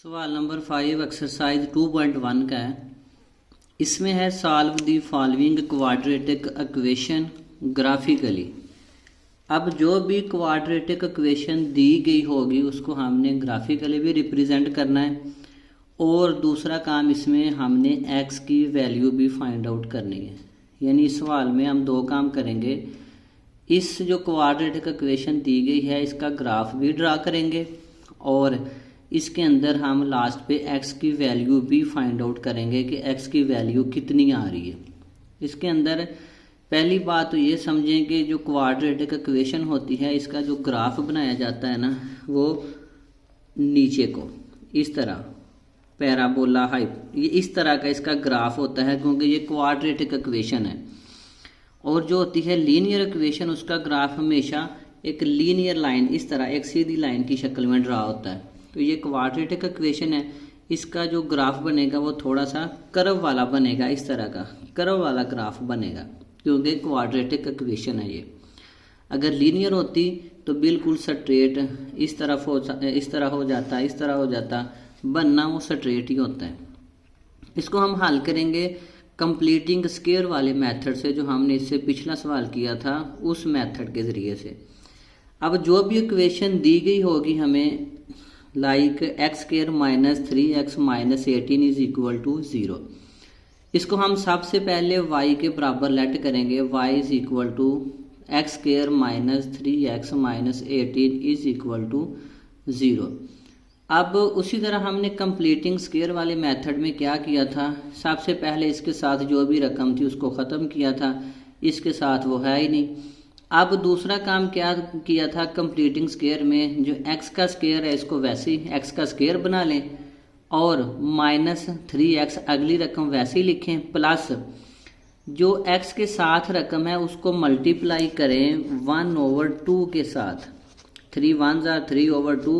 सवाल number 5 exercise 2.1 का है। इसमें है solve the following quadratic equation graphically. अब जो भी क्वाड्रेटिक इक्वेशन दी गई होगी उसको हमने ग्राफिकली भी रिप्रेजेंट करना है और दूसरा काम इसमें हमने एक्स की वैल्यू भी फाइंड आउट करनी है। यानी इस सवाल में हम दो काम करेंगे। इस जो क्वाड्रेटिक इक्वेशन दी गई है इसका ग्राफ भी ड्रा करेंगे और इसके अंदर हम लास्ट पे x की वैल्यू भी फाइंड आउट करेंगे कि x की वैल्यू कितनी आ रही है। इसके अंदर पहली बात तो ये समझें कि जो क्वाड्रेटिक इक्वेशन होती है इसका जो ग्राफ बनाया जाता है ना वो नीचे को इस तरह पैराबोला हाइप ये इस तरह का इसका ग्राफ होता है क्योंकि ये क्वाड्रेटिक इक्वेशन है। और जो होती है लीनियर इक्वेशन उसका ग्राफ हमेशा एक लीनियर लाइन इस तरह एक सीधी लाइन की शक्ल में ड्रा होता है। तो ये क्वाड्रेटिक इक्वेशन है, इसका जो ग्राफ बनेगा वो थोड़ा सा कर्व वाला बनेगा, इस तरह का कर्व वाला ग्राफ बनेगा क्योंकि क्वाड्रेटिक इक्वेशन है ये। अगर लीनियर होती तो बिल्कुल स्ट्रेट इस तरह हो जाता, बनना वो स्ट्रेट ही होता है। इसको हम हल करेंगे कंप्लीटिंग स्क्वायर वाले मेथड से, जो हमने इससे पिछला सवाल किया था उस मेथड के ज़रिए से। अब जो भी इक्वेशन दी गई होगी हमें like x square minus 3x minus 18 is equal to 0, इसको हम सबसे पहले y के बराबर लेट करेंगे। y is equal to x square minus 3x minus 18 is equal to 0। अब उसी तरह हमने कंप्लीटिंग स्क्वायर वाले मेथड में क्या किया था, सबसे पहले इसके साथ जो भी रकम थी उसको ख़त्म किया था, इसके साथ वो है ही नहीं। अब दूसरा काम क्या किया था कंप्लीटिंग स्क्वायर में, जो x का स्क्वायर है इसको वैसे ही x का स्क्वायर बना लें और माइनस 3x अगली रकम वैसे ही लिखें, प्लस जो x के साथ रकम है उसको मल्टीप्लाई करें 1/2 के साथ। 3 1s are 3/2,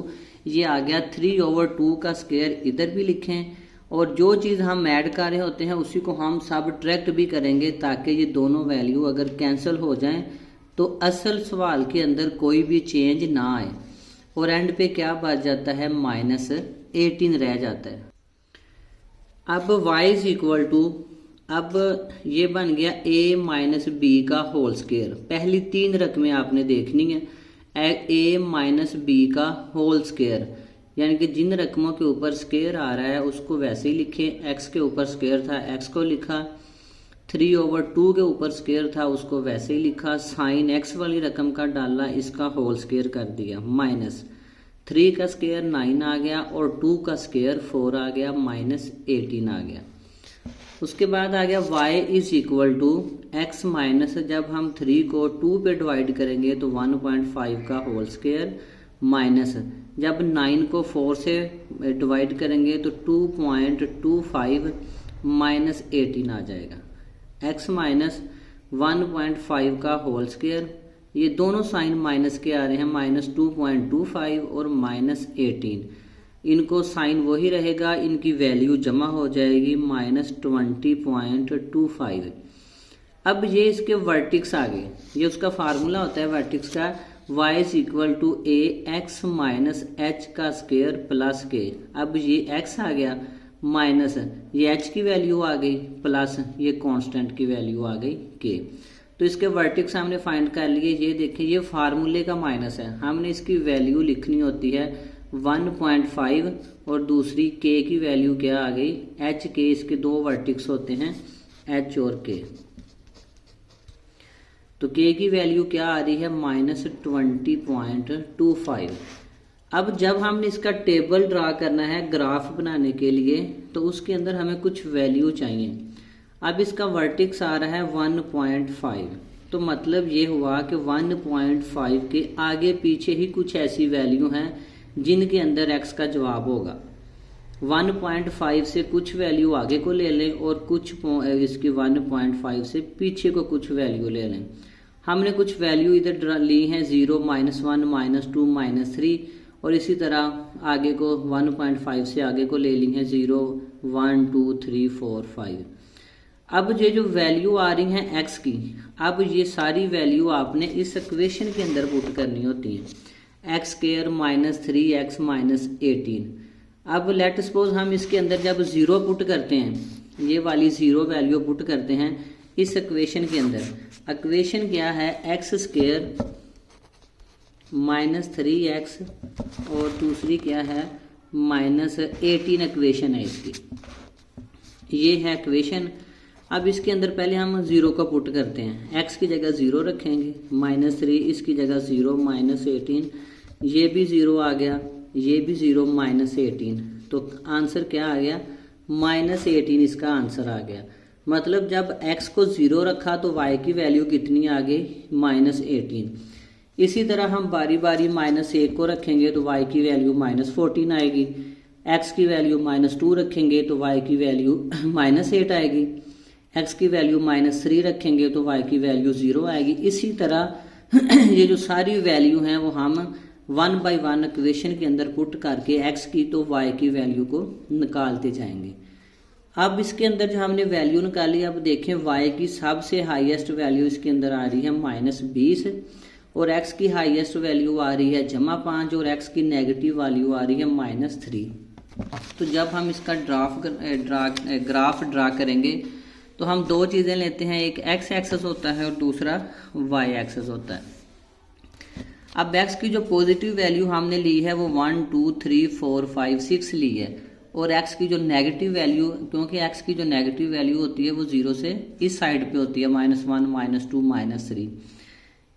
ये आ गया 3/2 का स्क्वायर इधर भी लिखें। और जो चीज़ हम ऐड कर रहे होते हैं उसी को हम सबट्रैक्ट भी करेंगे ताकि ये दोनों वैल्यू अगर कैंसिल हो जाएं तो असल सवाल के अंदर कोई भी चेंज ना आए और एंड पे क्या बच जाता है माइनस 18 रह जाता है। अब y इज इक्वल टू, अब ये बन गया a माइनस बी का होल स्क्वायर। पहली 3 रकमें आपने देखनी है, a माइनस बी का होल स्क्वायर, यानी कि जिन रकमों के ऊपर स्क्वायर आ रहा है उसको वैसे ही लिखें। x के ऊपर स्क्वायर था x को लिखा, 3/2 के ऊपर स्क्वायर था उसको वैसे ही लिखा, साइन x वाली रकम का डाला, इसका होल स्क्वायर कर दिया, माइनस 3 का स्क्वायर 9 आ गया और 2 का स्क्वायर 4 आ गया, माइनस 18 आ गया। उसके बाद आ गया y is equal to x minus, जब हम 3 को 2 पे डिवाइड करेंगे तो 1.5 का होल स्क्वायर, माइनस जब 9 को 4 से डिवाइड करेंगे तो 2.25 माइनस 18 आ जाएगा। x माइनस 1.5 का होल स्क्वायर, ये दोनों साइन माइनस के आ रहे हैं, माइनस 2.25 और माइनस 18, इनको साइन वही रहेगा, इनकी वैल्यू जमा हो जाएगी माइनस 20.25। अब ये इसके वर्टिक्स आ गए, ये उसका फार्मूला होता है वर्टिक्स का, y is equal to a x minus h का स्क्वायर प्लस के। अब ये x आ गया माइनस ये h की वैल्यू आ गई प्लस ये कांस्टेंट की वैल्यू आ गई k। तो इसके वर्टिक्स हमने फाइंड कर लिए। ये देखिए ये फार्मूले का माइनस है, हमने इसकी वैल्यू लिखनी होती है 1.5 और दूसरी k की वैल्यू क्या आ गई h k। इसके दो वर्टिक्स होते हैं h और k, तो k की वैल्यू क्या आ रही है माइनस 20.25। अब जब हमने इसका टेबल ड्रा करना है ग्राफ बनाने के लिए तो उसके अंदर हमें कुछ वैल्यू चाहिए। अब इसका वर्टिक्स आ रहा है 1.5, तो मतलब ये हुआ कि 1.5 के आगे पीछे ही कुछ ऐसी वैल्यू हैं जिनके अंदर x का जवाब होगा। 1.5 से कुछ वैल्यू आगे को ले लें और कुछ इसकी 1.5 से पीछे को कुछ वैल्यू ले लें। हमने कुछ वैल्यू इधर ली हैं 0 -1 -2 -3 और इसी तरह आगे को 1.5 से आगे को ले ली है 0 1 2 3 4 5। अब ये जो वैल्यू आ रही हैं x की, अब ये सारी वैल्यू आपने इस इक्वेशन के अंदर पुट करनी होती है। X square minus 3x minus 18। अब लेट सपोज हम इसके अंदर जब ज़ीरो पुट करते हैं, ये वाली ज़ीरो वैल्यू पुट करते हैं इस इक्वेशन के अंदर। इक्वेशन क्या है, एक्स स्क्वायर -3x और दूसरी क्या है -18 इक्वेशन है इसकी, ये है इक्वेशन। अब इसके अंदर पहले हम ज़ीरो का पुट करते हैं, x की जगह ज़ीरो रखेंगे, -3 इसकी जगह ज़ीरो, -18 ये भी ज़ीरो आ गया, ये भी ज़ीरो, -18, तो आंसर क्या आ गया -18 इसका आंसर आ गया। मतलब जब x को ज़ीरो रखा तो y की वैल्यू कितनी आ गई -18। इसी तरह हम बारी बारी -1 को रखेंगे तो y की वैल्यू -14 आएगी, x की वैल्यू -2 रखेंगे तो y की वैल्यू -8 आएगी, x की वैल्यू -3 रखेंगे तो y की वैल्यू 0 आएगी। इसी तरह ये जो सारी वैल्यू हैं वो हम 1 बाय 1 इक्वेशन के अंदर पुट करके x की तो y की वैल्यू को निकालते जाएंगे। अब इसके अंदर जो हमने वैल्यू निकाली, अब देखें y की सबसे हाईएस्ट वैल्यू इसके अंदर आ रही है -20 और x की हाईएस्ट वैल्यू आ रही है -5 और x की नेगेटिव वैल्यू आ रही है -3। तो जब हम इसका ग्राफ ड्रा करेंगे तो हम दो चीज़ें लेते हैं, एक x एक्सेस होता है और दूसरा y एक्सेस होता है। अब x की जो पॉजिटिव वैल्यू हमने ली है वो 1 2 3 4 5 6 ली है और x की जो नेगेटिव वैल्यू, क्योंकि x की जो नेगेटिव वैल्यू होती है वो 0 से इस साइड पे होती है, -1 -2 -3।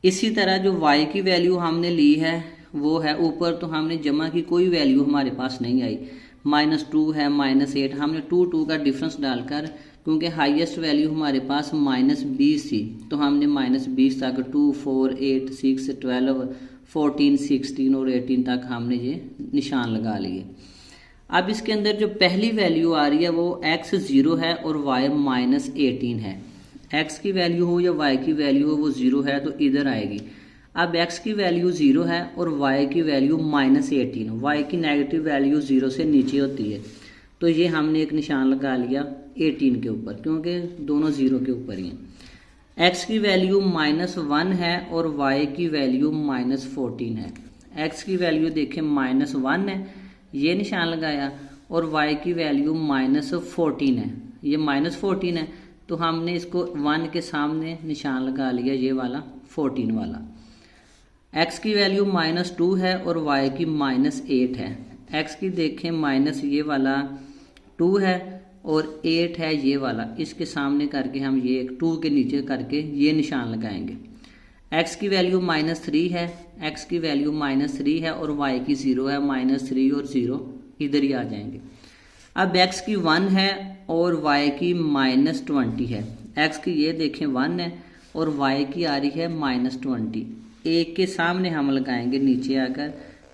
इसी तरह जो y की वैल्यू हमने ली है वो है ऊपर, तो हमने जमा की कोई वैल्यू हमारे पास नहीं आई, -2 है -8, हमने 2 का डिफरेंस डालकर, क्योंकि हाईएस्ट वैल्यू हमारे पास -20 थी तो हमने -20 तक 2 4 8 6 12 14 16 और 18 तक हमने ये निशान लगा लिए। अब इसके अंदर जो पहली वैल्यू आ रही है वो x 0 है और y -18 है। x की वैल्यू हो या y की वैल्यू हो वो 0 है तो इधर आएगी। अब x की वैल्यू 0 है और y की वैल्यू -18, y की नेगेटिव वैल्यू 0 से नीचे होती है, तो ये हमने एक निशान लगा लिया 18 के ऊपर, क्योंकि दोनों 0 के ऊपर ही हैं। x की वैल्यू -1 है और y की वैल्यू -14 है। x की वैल्यू देखें -1 है, ये निशान लगाया, और y की वैल्यू -14 है, ये -14 है, तो हमने इसको 1 के सामने निशान लगा लिया, ये वाला 14 वाला। x की वैल्यू -2 है और y की -8 है। x की देखें माइनस ये वाला 2 है और 8 है ये वाला, इसके सामने करके हम ये 2 के नीचे करके ये निशान लगाएंगे। x की वैल्यू -3 है, x की वैल्यू -3 है और y की 0 है, -3 और 0 इधर ही आ जाएंगे। अब x की 1 है और y की -20 है। x की ये देखें 1 है और y की आ रही है -20। एक के सामने हम लगाएंगे नीचे आकर,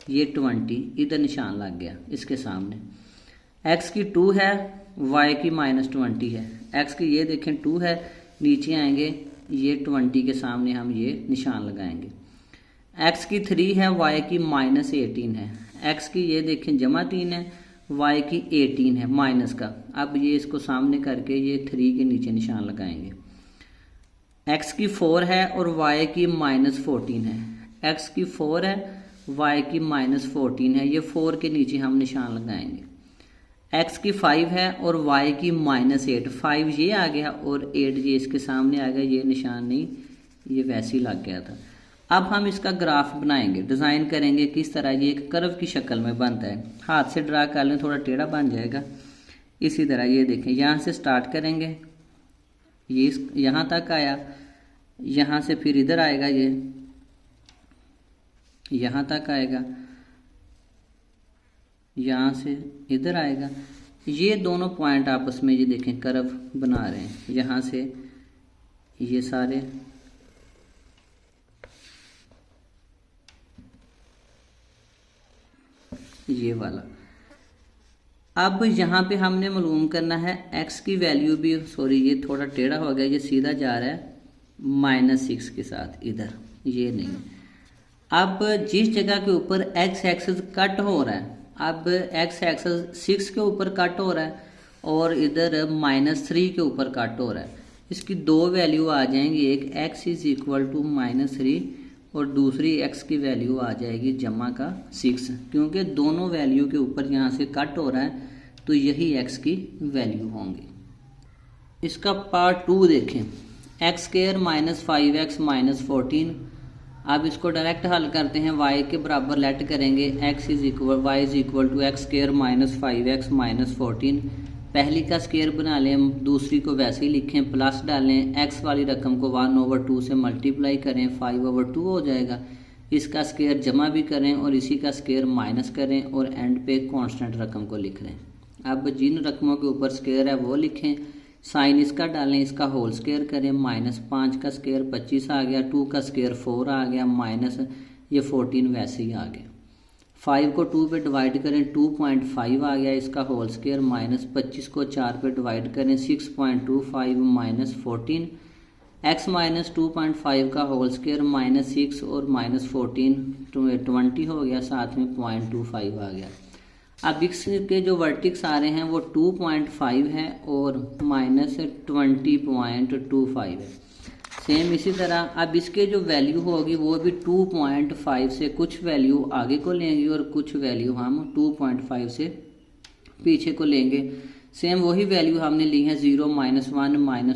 ये 20 इधर निशान लग गया इसके सामने। x की 2 है, y की -20 है। x की ये देखें 2 है, नीचे आएंगे, ये 20 के सामने हम ये निशान लगाएंगे। x की 3 है, y की -18 है। x की ये देखें जमा 3 है, y की 18 है माइनस का। अब ये इसको सामने करके ये 3 के नीचे निशान लगाएंगे। x की 4 है और y की -14 है। x की 4 है, y की -14 है, ये 4 के नीचे हम निशान लगाएंगे। x की 5 है और y की -8, 5 ये आ गया और 8 ये इसके सामने आ गया, ये निशान नहीं, ये वैसे ही लग गया था। अब हम इसका ग्राफ बनाएंगे, डिज़ाइन करेंगे किस तरह, ये एक कर्व की शक्ल में बनता है। हाथ से ड्रा कर लें, थोड़ा टेढ़ा बन जाएगा। इसी तरह ये देखें, यहाँ से स्टार्ट करेंगे, ये यहाँ तक आया, यहाँ से फिर इधर आएगा, ये यहाँ तक आएगा, यहाँ से इधर आएगा। ये दोनों पॉइंट आपस में ये देखें कर्व बना रहे हैं, यहाँ से ये सारे ये वाला। अब यहाँ पे हमने मालूम करना है x की वैल्यू भी, सॉरी ये थोड़ा टेढ़ा हो गया, ये सीधा जा रहा है -6 के साथ इधर, ये नहीं। अब जिस जगह के ऊपर x एक्सिस कट हो रहा है, अब x एक्सिस 6 के ऊपर कट हो रहा है और इधर -3 के ऊपर कट हो रहा है, इसकी दो वैल्यू आ जाएंगी, एक x इज इक्वल टू -3 और दूसरी x की वैल्यू आ जाएगी जमा का 6, क्योंकि दोनों वैल्यू के ऊपर यहाँ से कट हो रहा है तो यही x की वैल्यू होंगी। इसका पार्ट 2 देखें, x² - 5x - 14। अब इसको डायरेक्ट हल करते हैं, y के बराबर लेट करेंगे y = x² - 5x - 14। पहली का स्क्वायर बना लें, दूसरी को वैसे ही लिखें, प्लस डालें, x वाली रकम को 1/2 से मल्टीप्लाई करें, 5/2 हो जाएगा। इसका स्क्वायर जमा भी करें और इसी का स्क्वायर माइनस करें और एंड पे कांस्टेंट रकम को लिख लें। अब जिन रकमों के ऊपर स्क्वायर है वो लिखें, साइन इसका डालें, इसका होल स्क्वायर करें, -5 का स्क्वायर 25 आ गया, 2 का स्क्वायर 4 आ गया, माइनस ये 14 वैसे ही आ गया। 5 को 2 पे डिवाइड करें, 2.5 आ गया, इसका होल स्क्वायर, -25 को 4 पे डिवाइड करें, 6.25 - 14, x - 2.5 का होल स्क्वायर -6 और -14 20 हो गया, साथ में 0.25 आ गया। अब इसके जो वर्टिक्स आ रहे हैं वो 2.5 है और -20.25 है। सेम इसी तरह अब इसके जो वैल्यू होगी वो भी 2.5 से कुछ वैल्यू आगे को लेंगे और कुछ वैल्यू हम 2.5 से पीछे को लेंगे। सेम वही वैल्यू हमने ली है 0 - 1 -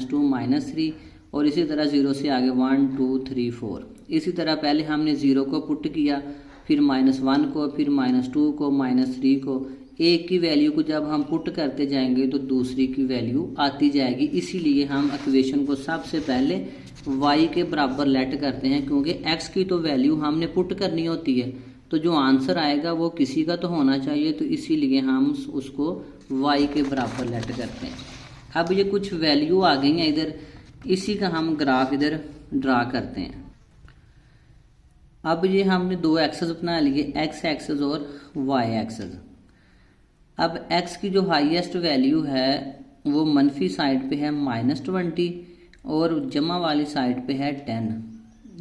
2 - 3 और इसी तरह 0 से आगे 1 2 3 4। इसी तरह पहले हमने 0 को पुट किया, फिर -1 को, फिर -2 को, -3 को। एक की वैल्यू को जब हम पुट करते जाएंगे तो दूसरी की वैल्यू आती जाएगी, इसीलिए हम इक्वेशन को सबसे पहले y के बराबर लेट करते हैं, क्योंकि x की तो वैल्यू हमने पुट करनी होती है, तो जो आंसर आएगा वो किसी का तो होना चाहिए, तो इसीलिए हम उसको y के बराबर लेट करते हैं। अब ये कुछ वैल्यू आ गई हैं इधर, इसी का हम ग्राफ इधर ड्रा करते हैं। अब ये हमने दो एक्सेस बना लिए, x एक्सेस और y एक्सेस। अब x की जो हाईएस्ट वैल्यू है वो मनफी साइड पे है -20 और जमा वाली साइड पे है 10।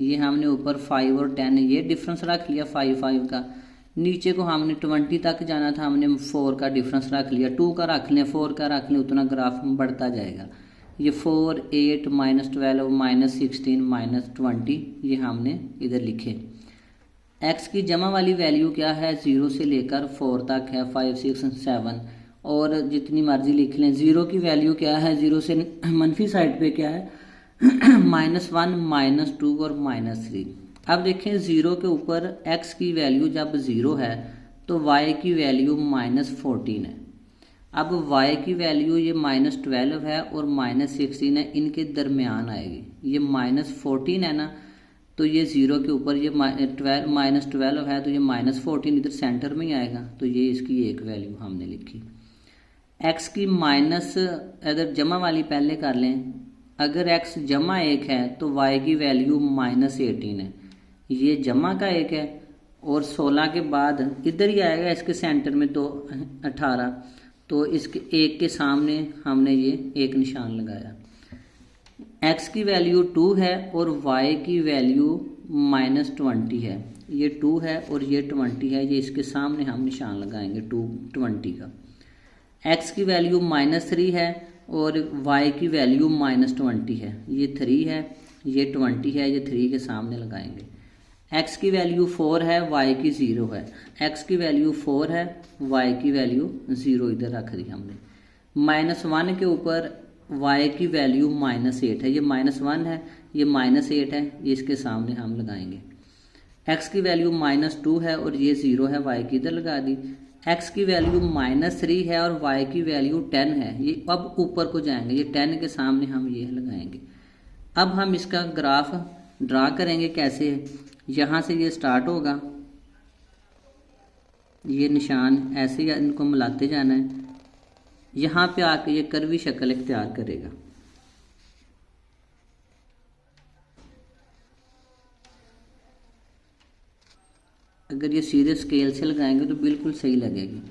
ये हमने ऊपर 5 और 10 ये डिफरेंस रख लिया 5 का। नीचे को हमने 20 तक जाना था, हमने 4 का डिफरेंस रख लिया, 2 का रख लें, 4 का रख लें, उतना ग्राफ बढ़ता जाएगा। ये 4 8 -12 -16 -20 ये हमने इधर लिखे। x की जमा वाली वैल्यू क्या है, 0 से लेकर 4 तक है, 5 6 7 और जितनी मर्जी लिख लें। 0 की वैल्यू क्या है, 0 से मनफी साइड पे क्या है -1 -2 और -3। अब देखें 0 के ऊपर x की वैल्यू जब 0 है तो y की वैल्यू -14 है। अब y की वैल्यू ये -12 है और -16 है, इनके दरमियान आएगी। ये -14 है ना, तो ये 0 के ऊपर ये -12 है तो ये -14 इधर सेंटर में ही आएगा, तो ये इसकी एक वैल्यू हमने लिखी। x की माइनस अगर जमा वाली पहले कर लें, अगर x जमा 1 है तो y की वैल्यू -18 है, ये जमा का 1 है और 16 के बाद इधर ही आएगा इसके सेंटर में तो 18, तो इसके 1 के सामने हमने ये एक निशान लगाया। x की वैल्यू 2 है और y की वैल्यू -20 है, ये 2 है और ये 20 है, ये इसके सामने हम निशान लगाएंगे 20 का। x की वैल्यू -3 है और y की वैल्यू -20 है, ये 3 है, ये 20 है, ये 3 के सामने लगाएंगे। x की वैल्यू 4 है, y की 0 है, x की वैल्यू 4 है, y की वैल्यू 0 इधर रख दी हमने। -1 के ऊपर y की वैल्यू -8 है, ये -1 है, ये -8 है, ये इसके सामने हम लगाएंगे। x की वैल्यू -2 है और ये 0 है, y की इधर लगा दी। x की वैल्यू -3 है और y की वैल्यू 10 है, ये अब ऊपर को जाएंगे, ये 10 के सामने हम ये लगाएंगे। अब हम इसका ग्राफ ड्रा करेंगे कैसे, यहाँ से ये स्टार्ट होगा, ये निशान ऐसे ही इनको मिलाते जाना है, यहाँ पे आके ये कर्वी शक्ल इख्तियार करेगा। अगर ये सीधे स्केल से लगाएंगे तो बिल्कुल सही लगेगी।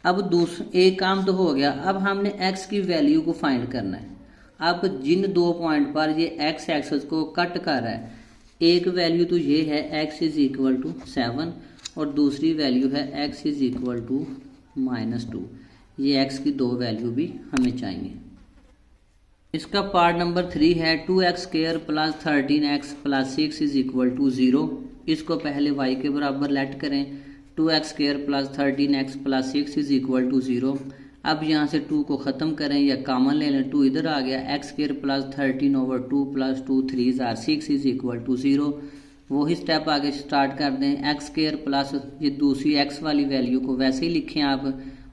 अब एक काम तो हो गया, अब हमने x की वैल्यू को फाइंड करना है। अब जिन दो पॉइंट पर ये x एक्सिस को कट कर रहा है, एक वैल्यू तो ये है x = 7 और दूसरी वैल्यू है x = -2। ये x की दो वैल्यू भी हमें चाहिए। इसका पार्ट नंबर 3 है 2x² plus 13x plus 6 is equal to 0। इसको पहले y के बराबर लेट करें। 2x² plus 13x plus 6 is equal to 0। अब यहाँ से 2 को ख़त्म करें या कॉमन ले लें, 2 इधर आ गया। x² plus 13/2 plus 2 3 or 6 is equal to 0। वही स्टेप आगे स्टार्ट कर दें। x² प्लस ये दूसरी x वाली वैल्यू को वैसे ही लिखें आप।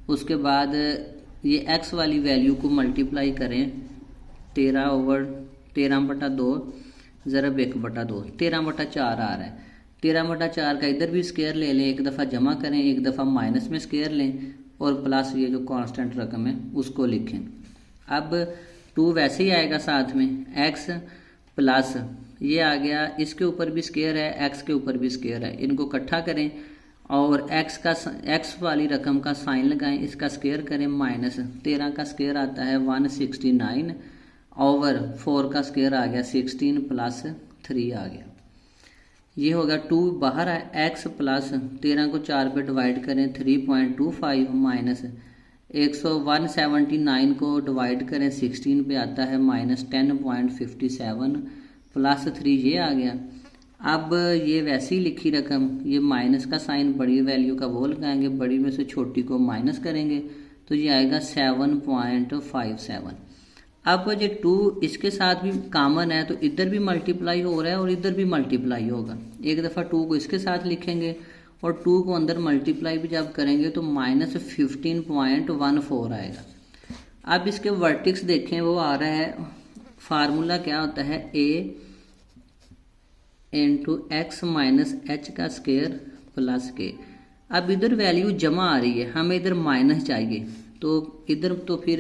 उसके बाद ये x वाली वैल्यू को मल्टीप्लाई करें 13/2 ज़रब 1/2 13/4 आ रहा है। 13/4 का इधर भी स्क्वायर ले लें, एक दफ़ा जमा करें, एक दफ़ा माइनस में स्क्वायर लें और प्लस ये जो कांस्टेंट रकम है उसको लिखें। अब 2 वैसे ही आएगा साथ में, x प्लस ये आ गया, इसके ऊपर भी स्क्वायर है, x के ऊपर भी स्क्वायर है, इनको इकट्ठा करें और x वाली रकम का साइन लगाएं, इसका स्क्वायर करें। माइनस 13 का स्क्वायर आता है 169 ओवर 4 का स्क्वायर आ गया 16 प्लस 3 आ गया। ये होगा 2 बाहर है, x प्लस 13 को 4 पे डिवाइड करें 3.25 माइनस 179 को डिवाइड करें 16 पे आता है माइनस 10.57 प्लस 3 ये आ गया। अब ये वैसी लिखी रकम, ये माइनस का साइन बड़ी वैल्यू का वो लगाएंगे, बड़ी में से छोटी को माइनस करेंगे तो ये आएगा 7.57। अब ये 2 इसके साथ भी कॉमन है तो इधर भी मल्टीप्लाई हो रहा है और इधर भी मल्टीप्लाई होगा। एक दफ़ा 2 को इसके साथ लिखेंगे और 2 को अंदर मल्टीप्लाई भी जब करेंगे तो माइनस 15.14 आएगा। अब इसके वर्टिक्स देखें, वो आ रहा है, फार्मूला क्या होता है, a into x minus h का स्क्वायर प्लस के। अब इधर वैल्यू जमा आ रही है, हमें इधर माइनस चाहिए तो इधर तो फिर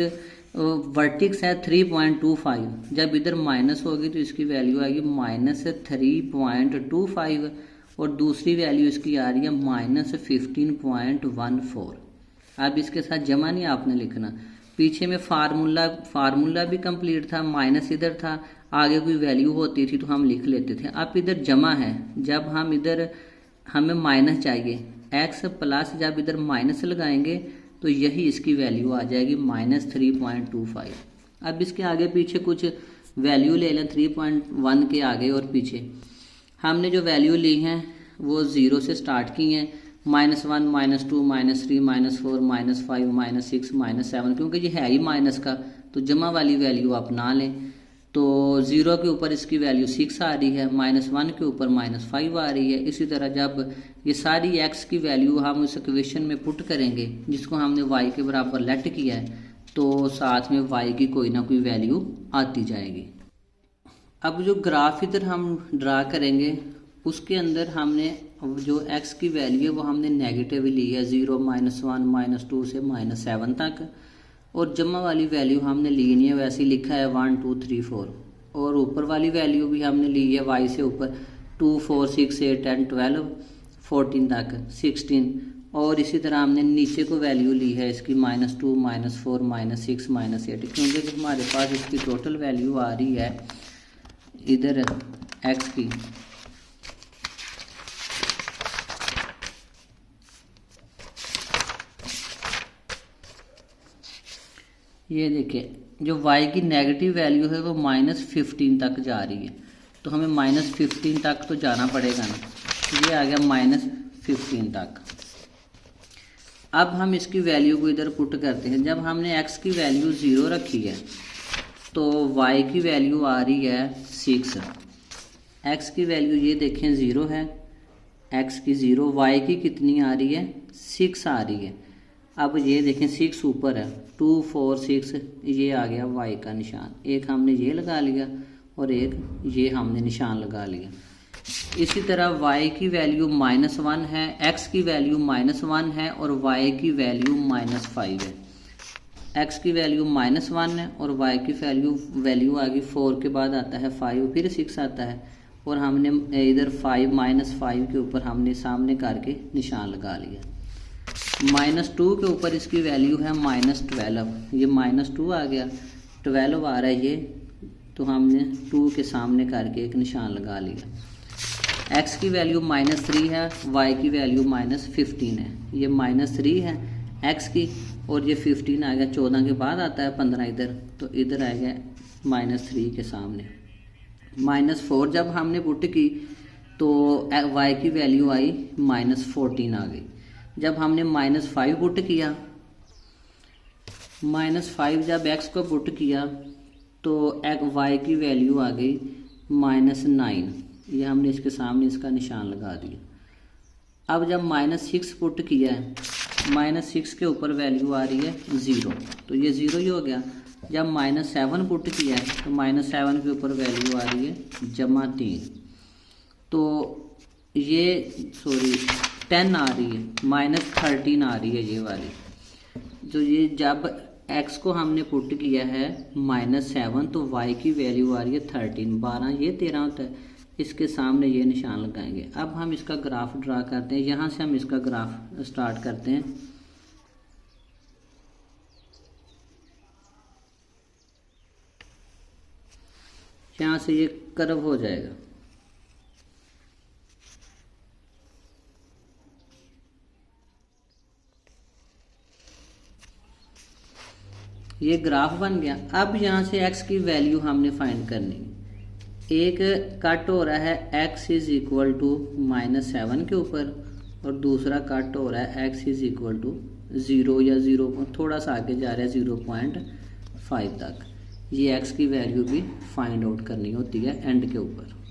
वर्टिक्स है 3.25, जब इधर माइनस होगी तो इसकी वैल्यू आएगी माइनस 3.25 और दूसरी वैल्यू इसकी आ रही है माइनस 15.14। अब इसके साथ जमा नहीं आपने लिखना, पीछे में फार्मूला भी कंप्लीट था, माइनस इधर था, आगे कोई वैल्यू होती थी तो हम लिख लेते थे। अब इधर जमा है, जब हम इधर हमें माइनस चाहिए, x प्लस जब इधर माइनस लगाएंगे तो यही इसकी वैल्यू आ जाएगी माइनस 3.25। अब इसके आगे पीछे कुछ वैल्यू ले लें, 3.1 के आगे और पीछे हमने जो वैल्यू ली हैं वो 0 से स्टार्ट की हैं, -1 -2 -3 -4 -5 -6 -7, क्योंकि ये है ही माइनस का तो जमा वाली वैल्यू आप ना लें। तो 0 के ऊपर इसकी वैल्यू 6 आ रही है, -1 के ऊपर -5 आ रही है। इसी तरह जब ये सारी x की वैल्यू हम इस इक्वेशन में पुट करेंगे जिसको हमने y के बराबर लेट किया है तो साथ में y की कोई ना कोई वैल्यू आती जाएगी। अब जो ग्राफ इधर हम ड्रा करेंगे उसके अंदर हमने जो x की वैल्यू है वो हमने नेगेटिव ली है, 0 -1 -2 से -7 तक, और जमा वाली वैल्यू हमने ली नहीं है, वैसे ही लिखा है 1 2 3 4, और ऊपर वाली वैल्यू भी हमने ली है y से ऊपर 2 4 6 8 10 12 14 तक 16, और इसी तरह हमने नीचे को वैल्यू ली है इसकी -2 -4 -6 -8, क्योंकि हमारे पास इसकी टोटल वैल्यू आ रही है इधर x की ये देखिए, जो y की नेगेटिव वैल्यू है वो -15 तक जा रही है, तो हमें -15 तक तो जाना पड़ेगा ना, ये आ गया -15 तक। अब हम इसकी वैल्यू को इधर पुट करते हैं। जब हमने x की वैल्यू 0 रखी है तो y की वैल्यू आ रही है 6, x की वैल्यू ये देखें 0 है, x की 0, y की कितनी आ रही है 6 आ रही है। अब ये देखें 6 ऊपर है, 2 4 6 ये आ गया y का निशान, एक हमने ये लगा लिया और एक ये हमने निशान लगा लिया। इसी तरह y की वैल्यू -1 है, x की वैल्यू -1 है और y की वैल्यू -5 है। x की वैल्यू -1 है और y की वैल्यू आ गई 4 के बाद आता है 5, फिर 6 आता है, और हमने इधर 5 -5 के ऊपर हमने सामने करके निशान लगा लिया। -2 के ऊपर इसकी वैल्यू है -12, ये -2 आ गया, 12 आ रहा है ये, तो हमने 2 के सामने करके एक निशान लगा लिया। x की वैल्यू -3 है, y की वैल्यू -15 है, ये -3 है x की और ये 15 आ गया, 14 के बाद आता है 15 इधर, तो इधर आ गया -3 के सामने। -4 जब हमने पुट की तो y की वैल्यू आई -14 आ गई। जब हमने -5 पुट किया, -5 जब x को पुट किया तो y की वैल्यू आ गई -9। ये हमने इसके सामने इसका निशान लगा दिया। अब जब -6 पुट किया है, -6 के ऊपर वैल्यू आ रही है 0, तो ये 0 ही हो गया। जब -7 पुट किया है तो -7 के ऊपर वैल्यू आ रही है -3, तो ये 10 आ रही है, -13 आ रही है ये वाली। तो ये जब x को हमने पुट किया है -7 तो y की वैल्यू आ रही है 13, 12 ये 13 होता है। इसके सामने ये निशान लगाएंगे। अब हम इसका ग्राफ ड्रा करते हैं। यहाँ से हम इसका ग्राफ स्टार्ट करते हैं। यहाँ से ये कर्व हो जाएगा। ये ग्राफ बन गया। अब यहाँ से x की वैल्यू हमने फाइंड करनी है। एक कट हो रहा है x इज इक्वल टू -7 के ऊपर और दूसरा कट हो रहा है x इज इक्वल टू 0 या 0 थोड़ा सा आगे जा रहा है 0.5 तक। ये x की वैल्यू भी फाइंड आउट करनी होती है एंड के ऊपर।